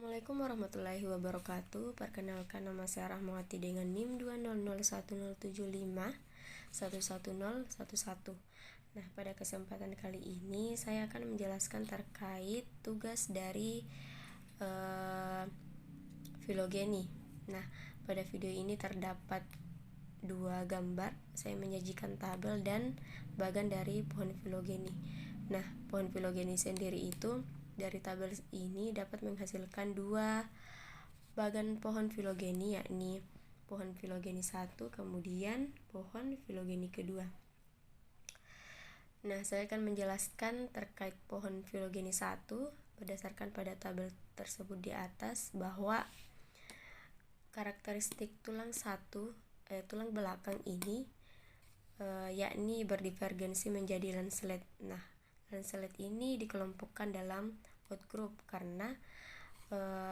Assalamualaikum warahmatullahi wabarakatuh. Perkenalkan, nama saya Rahmawati dengan NIM 2001075110111. Nah, pada kesempatan kali ini saya akan menjelaskan terkait tugas dari filogeni. Nah, pada video ini terdapat dua gambar. Saya menyajikan tabel dan bagan dari pohon filogeni. Nah, pohon filogeni sendiri itu dari tabel ini dapat menghasilkan dua bagan pohon filogeni, yakni pohon filogeni 1 kemudian pohon filogeni kedua. Nah, saya akan menjelaskan terkait pohon filogeni 1 berdasarkan pada tabel tersebut di atas bahwa karakteristik tulang belakang ini yakni berdivergensi menjadi lancelet. Nah, lancelet ini dikelompokkan dalam outgroup karena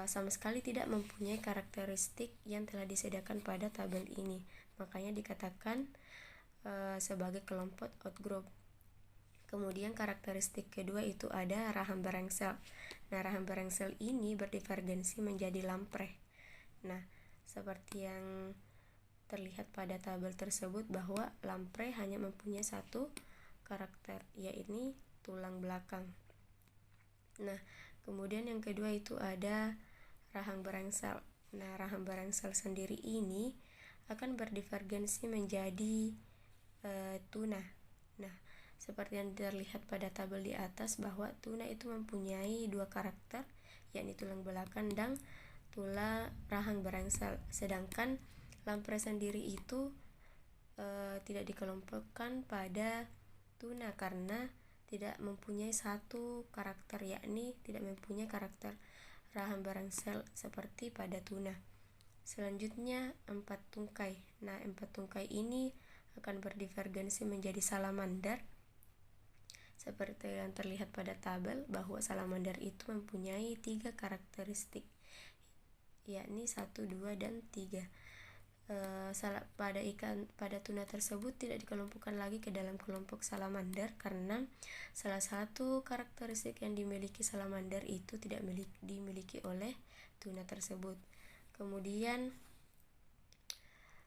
sama sekali tidak mempunyai karakteristik yang telah disediakan pada tabel ini, makanya dikatakan sebagai kelompok outgroup. Kemudian karakteristik kedua itu ada rahang berengsel. Nah, rahang berengsel ini berdivergensi menjadi lamprey. Nah, seperti yang terlihat pada tabel tersebut bahwa lamprey hanya mempunyai satu karakter, yaitu tulang belakang. Nah, kemudian yang kedua itu ada rahang berengsel. Nah, rahang berengsel sendiri ini akan berdivergensi menjadi tuna. Nah, seperti yang terlihat pada tabel di atas bahwa tuna itu mempunyai dua karakter, yakni tulang belakang dan tulang rahang berengsel. Sedangkan lamprey sendiri itu tidak dikelompokkan pada tuna karena tidak mempunyai satu karakter, yakni tidak mempunyai karakter rahang berengsel seperti pada tuna. Selanjutnya empat tungkai. Nah, empat tungkai ini akan berdivergensi menjadi salamander. Seperti yang terlihat pada tabel bahwa salamander itu mempunyai 3 karakteristik, yakni 1, 2, dan 3. Pada tuna tersebut tidak dikelompokkan lagi ke dalam kelompok salamander karena salah satu karakteristik yang dimiliki salamander itu tidak dimiliki oleh tuna tersebut. Kemudian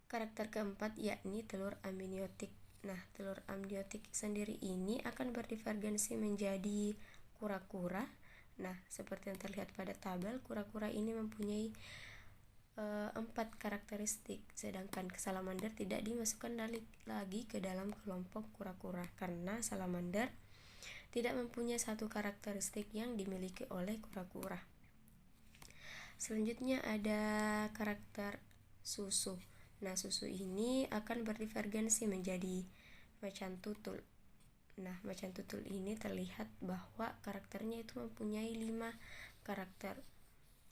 karakter keempat yakni telur amniotik. Nah, telur amniotik sendiri ini akan berdivergensi menjadi kura-kura. Nah, seperti yang terlihat pada tabel, kura-kura ini mempunyai 4 karakteristik, sedangkan salamander tidak dimasukkan lagi ke dalam kelompok kura-kura karena salamander tidak mempunyai satu karakteristik yang dimiliki oleh kura-kura. Selanjutnya ada karakter susu. Nah, susu ini akan berdivergensi menjadi macan tutul. Nah, macan tutul ini terlihat bahwa karakternya itu mempunyai 5 karakter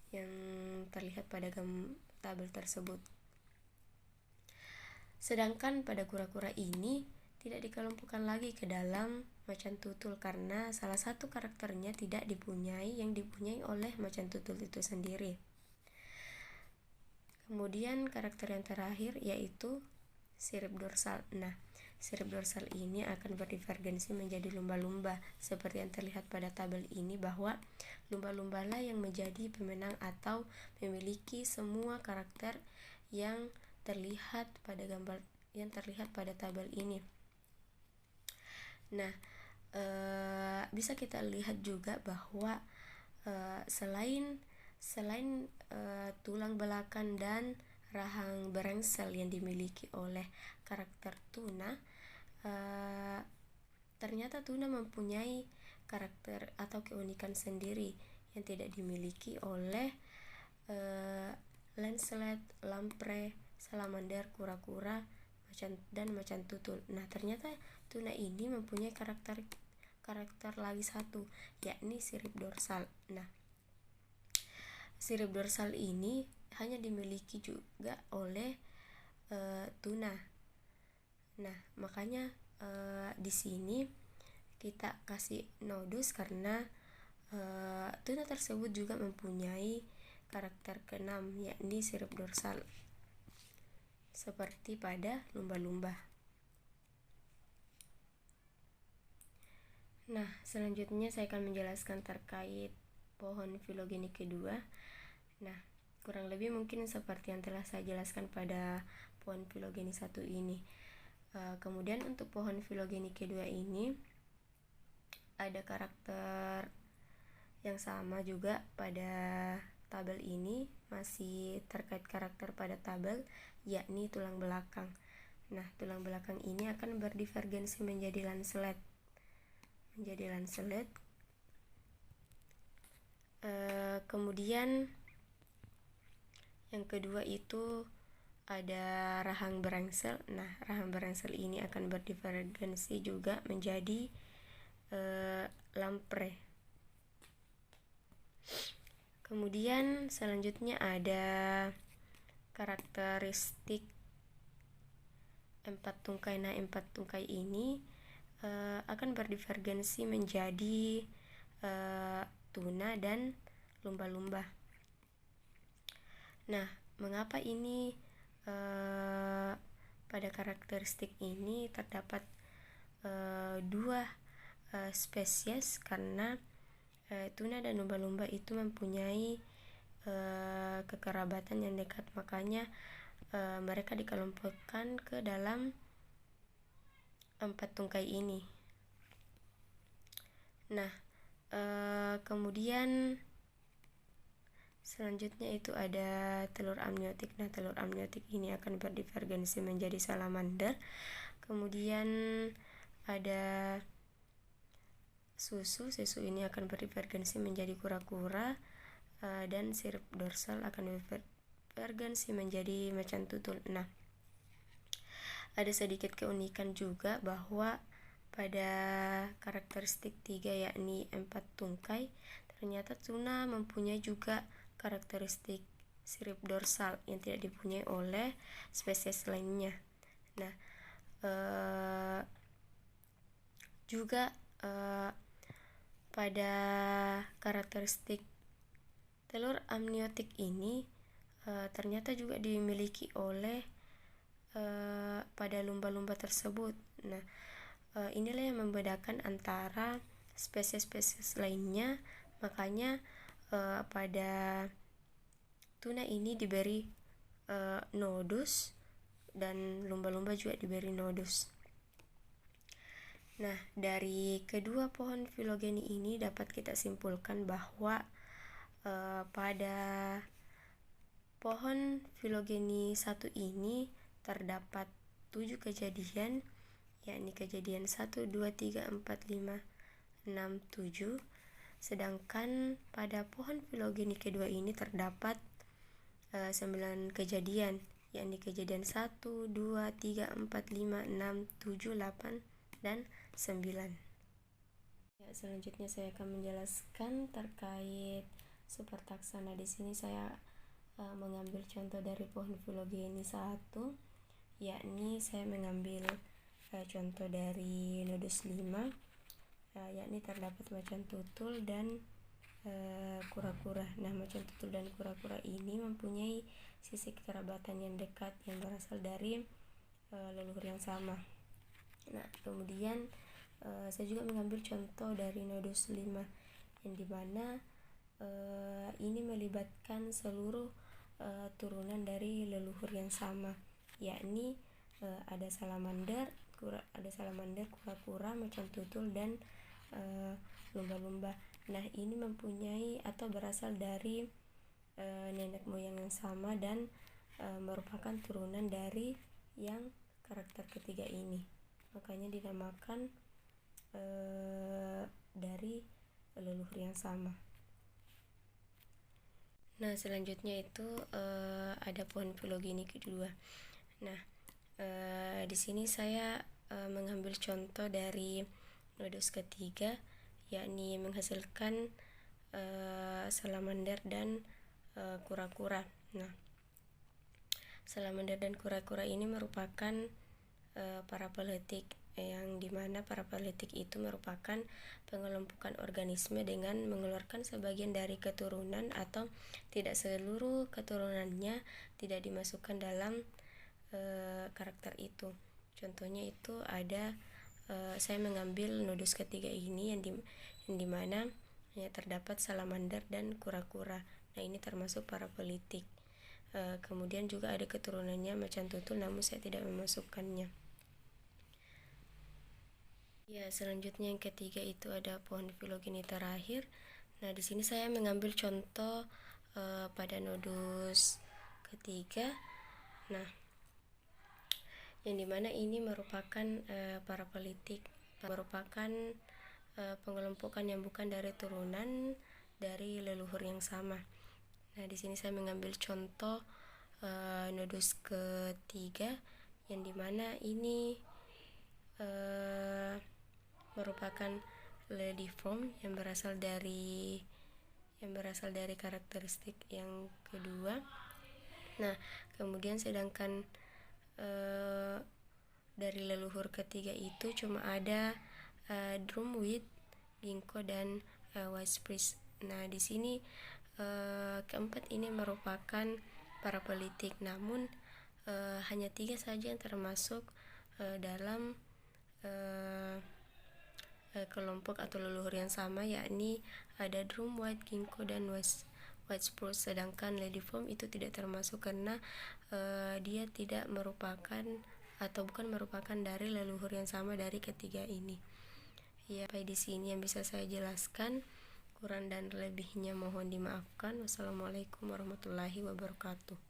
yang terlihat pada tabel tersebut. Sedangkan pada kura-kura ini tidak dikelompokkan lagi ke dalam macan tutul karena salah satu karakternya tidak dipunyai yang dipunyai oleh macan tutul itu sendiri. Kemudian karakter yang terakhir yaitu sirip dorsal. Nah, sirip dorsal ini akan berdivergensi menjadi lumba-lumba seperti yang terlihat pada tabel ini bahwa lumba-lumba lah yang menjadi pemenang atau memiliki semua karakter yang terlihat pada tabel ini. Nah, bisa kita lihat juga bahwa selain tulang belakang dan rahang berengsel yang dimiliki oleh karakter tuna, ternyata tuna mempunyai karakter atau keunikan sendiri yang tidak dimiliki oleh lancelet, lamprey, salamander, kura-kura, dan macan tutul. Nah, ternyata tuna ini mempunyai karakter lagi satu, yakni sirip dorsal. Nah, sirip dorsal ini hanya dimiliki juga oleh tuna. Nah, makanya di sini kita kasih nodus karena tuna tersebut juga mempunyai karakter ke-6, yakni sirip dorsal seperti pada lumba-lumba. Nah, selanjutnya saya akan menjelaskan terkait pohon filogeni kedua. Nah, kurang lebih mungkin seperti yang telah saya jelaskan pada pohon filogeni satu ini. Kemudian untuk pohon filogeni kedua ini ada karakter yang sama juga pada tabel ini, masih terkait karakter pada tabel, yakni tulang belakang. Nah, tulang belakang ini akan berdivergensi menjadi lancelet. Kemudian yang kedua itu ada rahang berengsel. Nah, rahang berengsel ini akan berdivergensi juga menjadi lampre. Kemudian selanjutnya ada karakteristik empat tungkai. Nah, empat tungkai ini akan berdivergensi menjadi tuna dan lumba-lumba. Nah, mengapa ini pada karakteristik ini terdapat dua spesies? Karena tuna dan lumba-lumba itu mempunyai kekerabatan yang dekat, makanya mereka dikelompokkan ke dalam empat tungkai ini. Nah, kemudian selanjutnya itu ada telur amniotik. Nah, telur amniotik ini akan berdivergensi menjadi salamander. Kemudian ada susu ini akan berdivergensi menjadi kura-kura, dan sirip dorsal akan berdivergensi menjadi macan tutul. Nah, ada sedikit keunikan juga bahwa pada karakteristik 3 yakni empat tungkai, ternyata tuna mempunyai juga karakteristik sirip dorsal yang tidak dipunyai oleh spesies lainnya. Nah, juga pada karakteristik telur amniotik ini ternyata juga dimiliki oleh pada lumba-lumba tersebut. Nah, inilah yang membedakan antara spesies-spesies lainnya. Makanya pada tuna ini diberi nodus dan lumba-lumba juga diberi nodus. Nah, dari kedua pohon filogeni ini dapat kita simpulkan bahwa pada pohon filogeni satu ini terdapat 7 kejadian, yakni kejadian 1, 2, 3, 4, 5, 6, 7. Sedangkan pada pohon filogeni kedua ini terdapat 9 kejadian, yakni kejadian 1, 2, 3, 4, 5, 6, 7, 8, dan 9. Ya, selanjutnya saya akan menjelaskan terkait super taksana. Di sini saya mengambil contoh dari pohon filogeni 1, yakni saya mengambil contoh dari nodus 5, yakni terdapat macan tutul dan kura-kura. Nah, macan tutul dan kura-kura ini mempunyai sisi kekerabatan yang dekat yang berasal dari leluhur yang sama. Nah, kemudian saya juga mengambil contoh dari nodus 5 yang dimana ini melibatkan seluruh turunan dari leluhur yang sama, yakni ada salamander, kura-kura, macan tutul, dan lumba-lumba. Nah, ini mempunyai atau berasal dari nenek moyang yang sama dan merupakan turunan dari yang karakter ketiga ini. Makanya dinamakan dari leluhur yang sama. Nah, selanjutnya itu ada pohon filogeni kedua. Nah, di sini saya mengambil contoh dari nodus ketiga, yakni menghasilkan salamander dan kura-kura. Nah, salamander dan kura-kura ini merupakan parapeletik, yang dimana parapeletik itu merupakan pengelompokan organisme dengan mengeluarkan sebagian dari keturunan atau tidak seluruh keturunannya tidak dimasukkan dalam karakter itu. Contohnya itu ada saya mengambil nodus ketiga ini yang dimana terdapat salamander dan kura-kura. Nah, ini termasuk paraplegic. Kemudian juga ada keturunannya macan tutul, namun saya tidak memasukkannya. Ya, selanjutnya yang ketiga itu ada pohon Phylogeny terakhir. Nah, di sini saya mengambil contoh pada nodus ketiga. Nah, yang dimana ini merupakan paraplegic, merupakan pengelompokan yang bukan dari turunan dari leluhur yang sama. Nah, di sini saya mengambil contoh nodus ketiga, yang dimana ini merupakan lediform yang berasal dari karakteristik yang kedua. Nah, kemudian sedangkan dari leluhur ketiga itu cuma ada drumweed, ginkgo, dan white spruce. Nah, di sini keempat ini merupakan paraplegic, namun hanya 3 saja yang termasuk dalam kelompok atau leluhur yang sama, yakni ada drumweed, ginkgo, dan white spruce. Sedangkan lediform itu tidak termasuk karena dia tidak merupakan atau bukan merupakan dari leluhur yang sama dari ketiga ini. Ya, sampai di sini yang bisa saya jelaskan. Kurang dan lebihnya mohon dimaafkan. Wassalamualaikum warahmatullahi wabarakatuh.